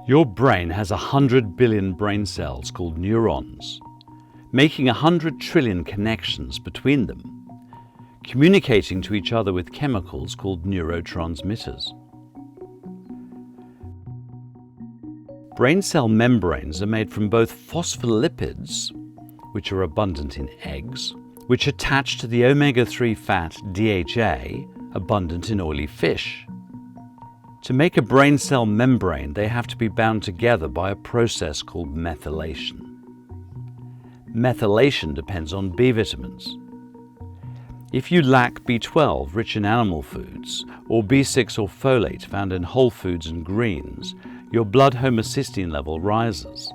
Your brain has 100 billion brain cells called neurons, making 100 trillion connections between them, communicating to each other with chemicals called neurotransmitters. Brain cell membranes are made from both phospholipids, which are abundant in eggs, which attach to the omega-3 fat DHA, abundant in oily fish. To make a brain cell membrane, they have to be bound together by a process called methylation. Methylation depends on B vitamins. If you lack B12 rich in animal foods, or B6 or folate found in whole foods and greens, your blood homocysteine level rises.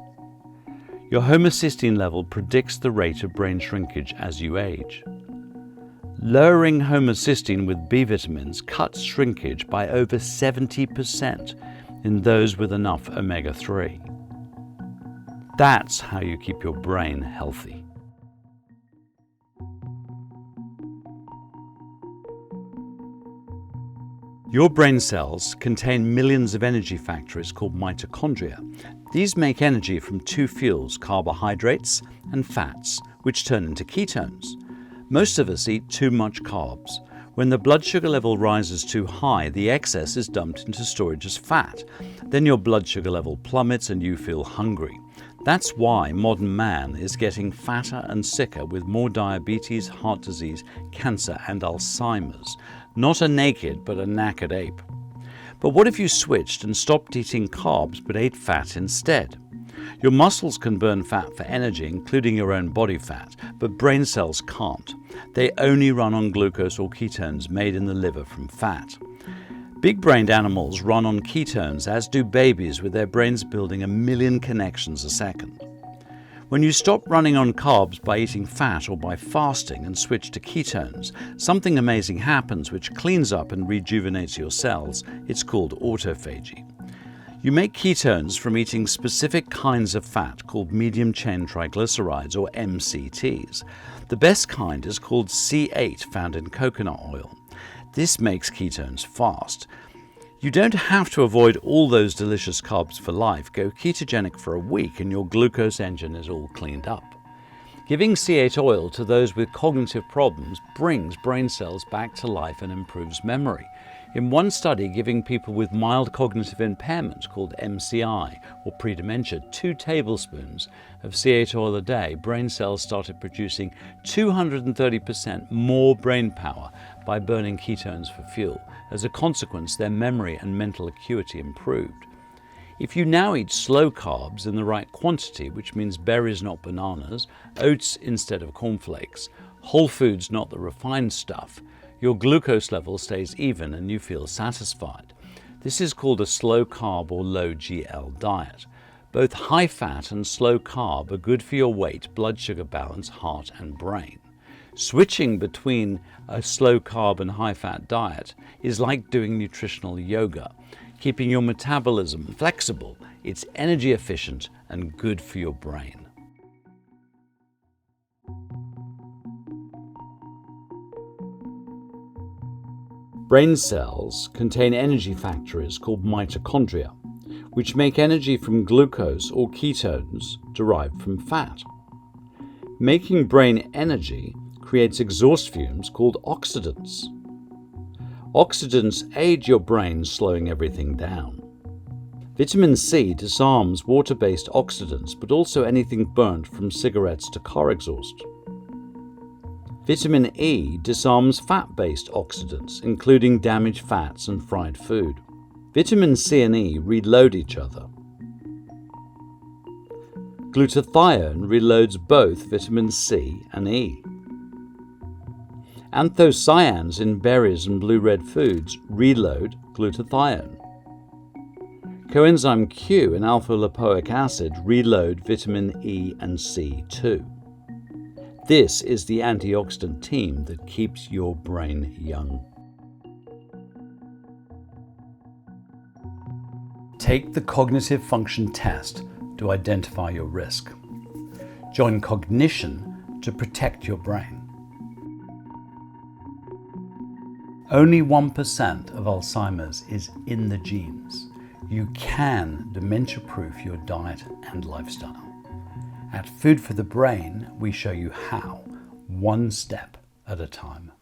Your homocysteine level predicts the rate of brain shrinkage as you age. Lowering homocysteine with B vitamins cuts shrinkage by over 70% in those with enough omega-3. That's how you keep your brain healthy. Your brain cells contain millions of energy factories called mitochondria. These make energy from two fuels, carbohydrates and fats, which turn into ketones. Most of us eat too much carbs. When the blood sugar level rises too high, the excess is dumped into storage as fat. Then your blood sugar level plummets and you feel hungry. That's why modern man is getting fatter and sicker with more diabetes, heart disease, cancer and Alzheimer's. Not a naked, but a knackered ape. But what if you switched and stopped eating carbs but ate fat instead? Your muscles can burn fat for energy, including your own body fat, but brain cells can't. They only run on glucose or ketones made in the liver from fat. Big-brained animals run on ketones, as do babies, with their brains building 1 million connections a second. When you stop running on carbs by eating fat or by fasting and switch to ketones, something amazing happens which cleans up and rejuvenates your cells. It's called autophagy. You make ketones from eating specific kinds of fat called medium-chain triglycerides, or MCTs. The best kind is called C8, found in coconut oil. This makes ketones fast. You don't have to avoid all those delicious carbs for life. Go ketogenic for a week and your glucose engine is all cleaned up. Giving C8 oil to those with cognitive problems brings brain cells back to life and improves memory. In one study, giving people with mild cognitive impairment called MCI or pre-dementia 2 tablespoons of C8 oil a day, brain cells started producing 230% more brain power by burning ketones for fuel. As a consequence, their memory and mental acuity improved. If you now eat slow carbs in the right quantity, which means berries not bananas, oats instead of cornflakes, whole foods not the refined stuff, your glucose level stays even and you feel satisfied. This is called a slow carb or low GL diet. Both high fat and slow carb are good for your weight, blood sugar balance, heart and brain. Switching between a slow carb and high fat diet is like doing nutritional yoga, keeping your metabolism flexible. It's energy efficient and good for your brain. Brain cells contain energy factories called mitochondria, which make energy from glucose or ketones derived from fat. Making brain energy creates exhaust fumes called oxidants. Oxidants aid your brain, slowing everything down. Vitamin C disarms water-based oxidants, but also anything burnt from cigarettes to car exhaust. Vitamin E disarms fat-based oxidants, including damaged fats and fried food. Vitamin C and E reload each other. Glutathione reloads both vitamin C and E. Anthocyanins in berries and blue-red foods reload glutathione. Coenzyme Q and alpha-lipoic acid reload vitamin E and C too. This is the antioxidant team that keeps your brain young. Take the cognitive function test to identify your risk. Join Cognition to protect your brain. Only 1% of Alzheimer's is in the genes. You can dementia-proof your diet and lifestyle. At Food for the Brain, we show you how, one step at a time.